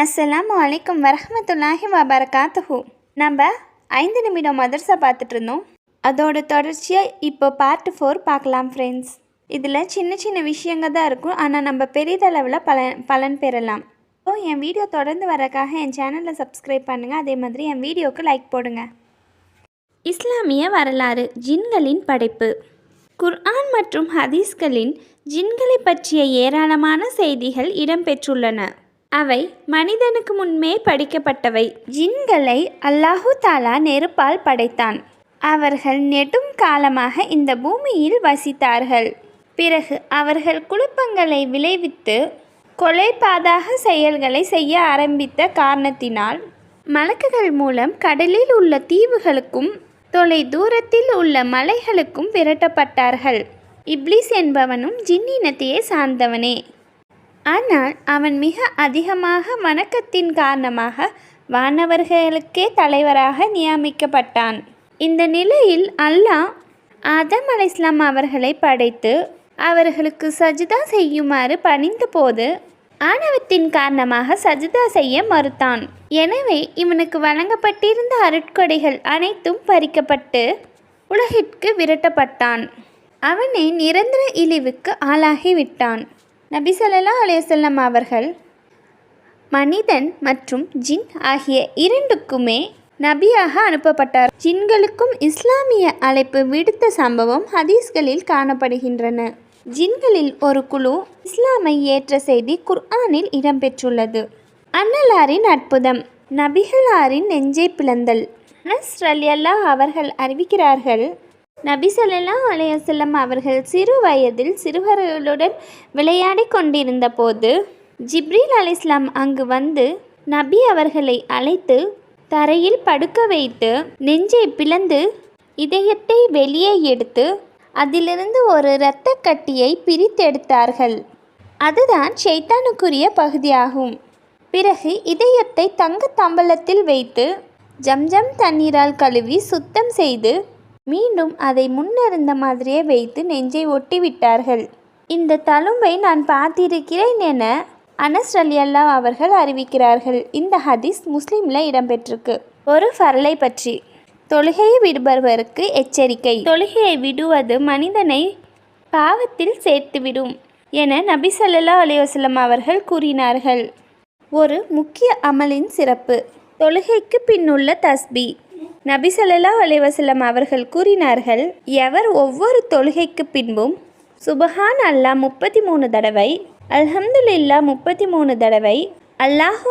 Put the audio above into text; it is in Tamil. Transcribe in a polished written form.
அஸ்ஸலாமு அலைக்கும் வரஹ்மத்துல்லாஹி வபரகாத்துஹு. நம்ம 5 நிமிடம் மதர்சா பார்த்துட்டு இருந்தோம். அதோட தொடர்ச்சியாக இப்போ பார்ட் 4 பார்க்கலாம் ஃப்ரெண்ட்ஸ். இதில் சின்ன சின்ன விஷயங்கள் தான் இருக்கும், ஆனால் நம்ம பெரிதளவில் பலன் பெறலாம். ஸோ என் வீடியோ தொடர்ந்து வரக்காக என் சேனலை சப்ஸ்கிரைப் பண்ணுங்கள். அதே மாதிரி என் வீடியோவுக்கு லைக் போடுங்க. இஸ்லாமிய வரலாறு. ஜின்களின் படைப்பு. குர்ஆன் மற்றும் ஹதீஸ்களின் ஜின்களை பற்றிய ஏராளமான செய்திகள் இடம்பெற்றுள்ளன. அவை மனிதனுக்கு முன்பே படிக்கப்பட்டவை. ஜின்களை அல்லாஹு தாலா நெருப்பால் படைத்தான். அவர்கள் நெடும் காலமாக இந்த பூமியில் வசித்தார்கள். பிறகு அவர்கள் குழப்பங்களை விளைவித்து கொலைபாதக செயல்களை செய்ய ஆரம்பித்த காரணத்தினால் மலக்குகள் மூலம் கடலில் உள்ள தீவுகளுக்கும் தொலை தூரத்தில் உள்ள மலைகளுக்கும் விரட்டப்பட்டார்கள். இப்லீஸ் என்பவனும் ஜின்னினத்தையே சார்ந்தவனே. ஆனால் அவன் மிக அதிகமாக வணக்கத்தின் காரணமாக வானவர்களுக்கே தலைவராக நியமிக்கப்பட்டான். இந்த நிலையில் அல்லாஹ் ஆதம் அலைஹிஸ்ஸலாம் அவர்களை படைத்து அவர்களுக்கு சஜ்தா செய்யுமாறு பணிந்தபோது ஆணவத்தின் காரணமாக சஜ்தா செய்ய மறுத்தான். எனவே இவனுக்கு வழங்கப்பட்டிருந்த அருட்கொடைகள் அனைத்தும் பறிக்கப்பட்டு உலகிற்கு விரட்டப்பட்டான். அவனே நிரந்தர இழிவுக்கு ஆளாகிவிட்டான். நபி ஸல்லல்லாஹு அலைஹி வஸல்லம் அவர்கள் மனிதன் மற்றும் ஜின் ஆகிய இரண்டுக்குமே நபியாக அனுப்பப்பட்டார். ஜின்களுக்கும் இஸ்லாமிய அழைப்பு விடுத்த சம்பவம் ஹதீஸ்களில் காணப்படுகின்றன. ஜின்களில் ஒரு குழு இஸ்லாமை ஏற்ற செய்தி குர்ஆனில் இடம்பெற்றுள்ளது. அன்னலாரின் அற்புதம். நபிகளாரின் நெஞ்சை பிளந்தல். அனஸ் ரலியல்லாஹு அவர்கள் அறிவிக்கிறார்கள், நபி ஸல்லல்லாஹு அலைஹி வஸல்லம் அவர்கள் சிறு வயதில் சிறுவர்களுடன் விளையாடி கொண்டிருந்த போது ஜிப்ரீல் அலைஹிஸ்ஸலாம் அங்கு வந்து நபி அவர்களை அழைத்து தரையில் படுக்க வைத்து நெஞ்சை பிளந்து இதயத்தை வெளியே எடுத்து அதிலிருந்து ஒரு இரத்த கட்டியை பிரித்தெடுத்தார்கள். அதுதான் ஷைத்தானுக்குரிய பகுதியாகும். பிறகு இதயத்தை தங்க தம்பலத்தில் வைத்து ஜம்ஜம் தண்ணீரால் கழுவி சுத்தம் செய்து மீண்டும் அதை முன்னிருந்த மாதிரியே வைத்து நெஞ்சை ஒட்டிவிட்டார்கள். இந்த தழும்பை நான் பார்த்திருக்கிறேன் என அனஸ் ரலியல்லாஹு அவர்கள் அறிவிக்கிறார்கள். இந்த ஹதீஸ் முஸ்லிமில் இடம்பெற்றிருக்கு. ஒரு ஃபர்லை பற்றி. தொழுகையை விடுபவருக்கு எச்சரிக்கை. தொழுகையை விடுவது மனிதனை பாவத்தில் சேர்த்துவிடும் என நபி ஸல்லல்லாஹு அலைஹி வஸல்லம் அவர்கள் கூறினார்கள். ஒரு முக்கிய அமலின் சிறப்பு. தொழுகைக்கு பின்னுள்ள தஸ்பீ. நபி ஸல்லல்லாஹு அலைஹி வஸல்லம் அவர்கள் கூறினார்கள், எவர் ஒவ்வொரு தொழுகைக்கு பின்பும் சுபஹான் அல்லாஹ் 33 தடவை, அல்ஹம்துலில்லாஹ் 33 தடவை, அல்லாஹு